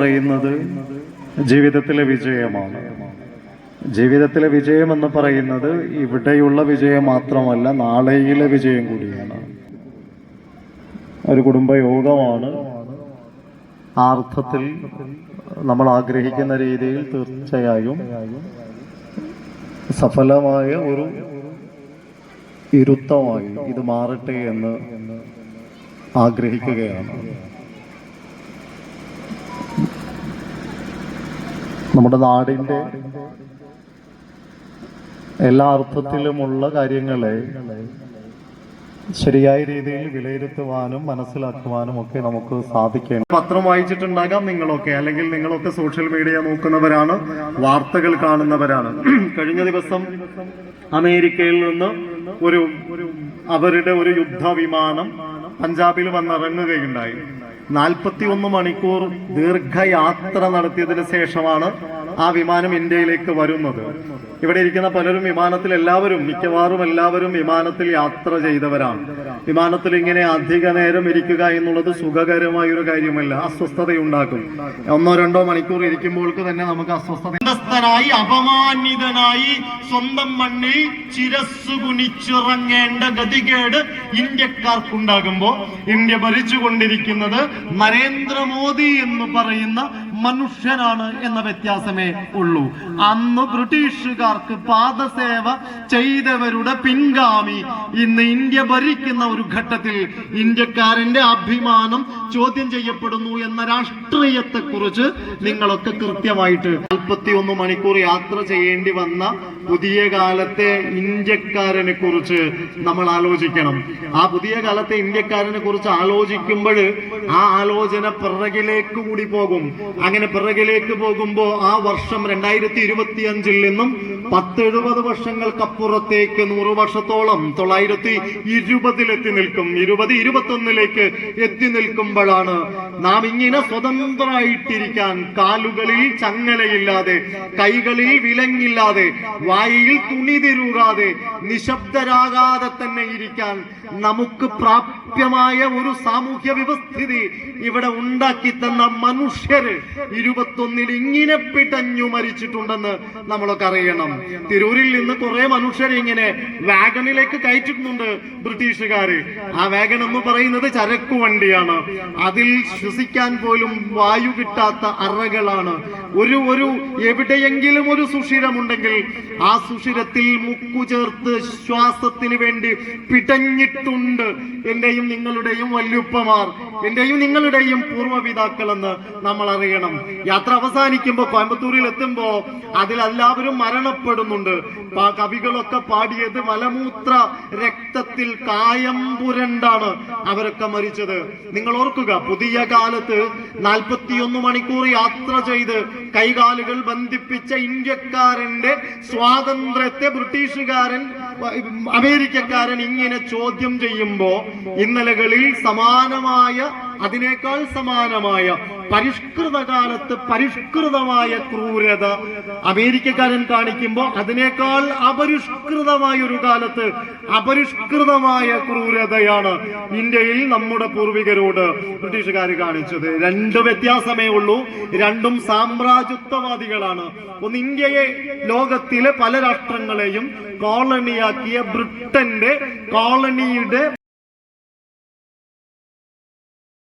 പറയുന്നത് ജീവിതത്തിലെ വിജയമാണ്. ജീവിതത്തിലെ വിജയം എന്ന് പറയുന്നത് ഇവിടെയുള്ള വിജയം മാത്രമല്ല, നാളെയിലെ വിജയം കൂടിയാണ്. ഒരു കുടുംബയോഗമാണ്. ആ അർത്ഥത്തിൽ നമ്മൾ ആഗ്രഹിക്കുന്ന രീതിയിൽ തീർച്ചയായും സഫലമായ ഒരു ഇരുത്തമായി ഇത് മാറട്ടെ എന്ന് ആഗ്രഹിക്കുകയാണ്. നമ്മുടെ നാടിൻ്റെ എല്ലാ അർത്ഥത്തിലുമുള്ള കാര്യങ്ങളെ ശരിയായ രീതിയിൽ വിലയിരുത്തുവാനും മനസ്സിലാക്കുവാനും ഒക്കെ നമുക്ക് സാധിക്കണം. പത്രം വായിച്ചിട്ടുണ്ടാകാം നിങ്ങളൊക്കെ, അല്ലെങ്കിൽ നിങ്ങളൊക്കെ സോഷ്യൽ മീഡിയ നോക്കുന്നവരാണ്, വാർത്തകൾ കാണുന്നവരാണ്. കഴിഞ്ഞ ദിവസം അമേരിക്കയിൽ നിന്ന് അവരുടെ ഒരു യുദ്ധവിമാനം പഞ്ചാബിൽ വന്നിറങ്ങുകയുണ്ടായി. 41 മണിക്കൂർ ദീർഘയാത്ര നടത്തിയതിനു ശേഷമാണ് ആ വിമാനം ഇന്ത്യയിലേക്ക് വരുന്നത്. ഇവിടെ ഇരിക്കുന്ന പലരും വിമാനത്തിൽ, മിക്കവാറും എല്ലാവരും വിമാനത്തിൽ യാത്ര ചെയ്തവരാണ്. വിമാനത്തിൽ ഇങ്ങനെ അധിക നേരം ഇരിക്കുക എന്നുള്ളത് സുഖകരമായ ഒരു കാര്യമല്ല, അസ്വസ്ഥതയുണ്ടാക്കും. 1-2 മണിക്കൂർ ഇരിക്കുമ്പോൾക്ക് തന്നെ നമുക്ക് അസ്വസ്ഥത. അപമാനിതനായി സ്വന്തം മണ്ണിൽ ചിരസ്സു കുനിച്ചിറങ്ങേണ്ട ഗതികേട് ഇന്ത്യക്കാർക്കുണ്ടാകുമ്പോ ഇന്ത്യ ഭരിച്ചുകൊണ്ടിരിക്കുന്നത് നരേന്ദ്രമോദി എന്ന് പറയുന്ന മനുഷ്യനാണ് എന്ന വ്യത്യാസമേ ഉള്ളൂ. അന്ന് ബ്രിട്ടീഷുകാർക്ക് പാദസേവ ചെയ്തവരുടെ പിൻഗാമി ഇന്ന് ഇന്ത്യ ഭരിക്കുന്ന ഒരു ഘട്ടത്തിൽ ഇന്ത്യക്കാരന്റെ അഭിമാനം ചോദ്യം ചെയ്യപ്പെടുന്നു എന്ന രാഷ്ട്രീയത്തെ കുറിച്ച് നിങ്ങളൊക്കെ കൃത്യമായിട്ട് 41 മണിക്കൂർ യാത്ര ചെയ്യേണ്ടി വന്ന പുതിയ കാലത്തെ ഇന്ത്യക്കാരനെ കുറിച്ച് നമ്മൾ ആലോചിക്കണം. ആ പുതിയ കാലത്തെ ഇന്ത്യക്കാരനെ കുറിച്ച് ആലോചിക്കുമ്പോൾ ആ ആലോചന പിറകിലേക്ക് കൂടി പോകും. അങ്ങനെ പിറകിലേക്ക് പോകുമ്പോ ആ വർഷം 2025 നിന്നും 10-70 വർഷങ്ങൾക്കപ്പുറത്തേക്ക് 100 വർഷത്തോളം 920 എത്തി നിൽക്കും. 2021 എത്തി നിൽക്കുമ്പോഴാണ് നാം ഇങ്ങനെ സ്വതന്ത്രമായിട്ടിരിക്കാൻ, കാലുകളിൽ ചങ്ങലയില്ലാതെ, കൈകളിൽ വിലങ്ങില്ലാതെ, വായിൽ തുണി തിരുകാതെ, നിശബ്ദരാകാതെ തന്നെ ഇരിക്കാൻ നമുക്ക് പ്രാപ്യമായ ഒരു സാമൂഹ്യ വ്യവസ്ഥിതി ഇവിടെ ഉണ്ടാക്കി തന്ന മനുഷ്യര് 21 ഇങ്ങനെ പിടഞ്ഞു മരിച്ചിട്ടുണ്ടെന്ന് നമ്മളൊക്കെ അറിയണം. തിരൂരിൽ നിന്ന് കുറെ മനുഷ്യരെ ഇങ്ങനെ വാഗണിലേക്ക് കയറ്റിട്ടുണ്ട് ബ്രിട്ടീഷുകാര്. ആ വാഗൺ എന്ന് പറയുന്നത് ചരക്കു വണ്ടിയാണ്. അതിൽ ശ്വസിക്കാൻ പോലും വായു കിട്ടാത്ത അറകളാണ്. ഒരു എവിടെയെങ്കിലും ഒരു സുഷിരമുണ്ടെങ്കിൽ ആ സുഷിരത്തിൽ മുക്കു ചേർത്ത് ശ്വാസത്തിന് വേണ്ടി പിടഞ്ഞിട്ടുണ്ട് എന്റെയും നിങ്ങളുടെയും വല്യുപ്പമാർ, എന്റെയും നിങ്ങളുടെയും പൂർവ്വപിതാക്കളെന്ന് നമ്മൾ അറിയണം. യാത്ര അവസാനിക്കുമ്പോ കോയമ്പത്തൂരിൽ എത്തുമ്പോ അതിലെല്ലാവരും മരണപ്പെടുന്നുണ്ട്. കവികളൊക്കെ പാടിയത് മലമൂത്ര രക്തത്തിൽ കായം പുരണ്ടാണ് അവരൊക്കെ മരിച്ചത്. നിങ്ങൾ ഓർക്കുക, പുതിയ കാലത്ത് 41 മണിക്കൂർ യാത്ര ചെയ്ത് കൈകാലുകൾ ബന്ധിപ്പിച്ച ഇന്ത്യക്കാരന്റെ സ്വാതന്ത്ര്യത്തെ ബ്രിട്ടീഷുകാരൻ, അമേരിക്കക്കാരൻ ഇങ്ങനെ ചോദ്യം ചെയ്യുമ്പോ ഇന്നലകളിൽ അതിനേക്കാൾ സമാനമായ പരിഷ്കൃത കാലത്ത് പരിഷ്കൃതമായ ക്രൂരത അമേരിക്കക്കാരൻ കാണിക്കുമ്പോ അതിനേക്കാൾ അപരിഷ്കൃതമായ ഒരു കാലത്ത് അപരിഷ്കൃതമായ ക്രൂരതയാണ് ഇന്ത്യയിൽ നമ്മുടെ പൂർവികരോട് ബ്രിട്ടീഷുകാർ കാണിച്ചത്. 2 വ്യത്യാസമേ ഉള്ളൂ. രണ്ടും സാമ്രാജ്യത്വവാദികളാണ്. ഒന്ന്, ഇന്ത്യയെ ലോകത്തിലെ പല രാഷ്ട്രങ്ങളെയും കോളനിയാക്കിയ ബ്രിട്ടന്റെ കോളനിയുടെ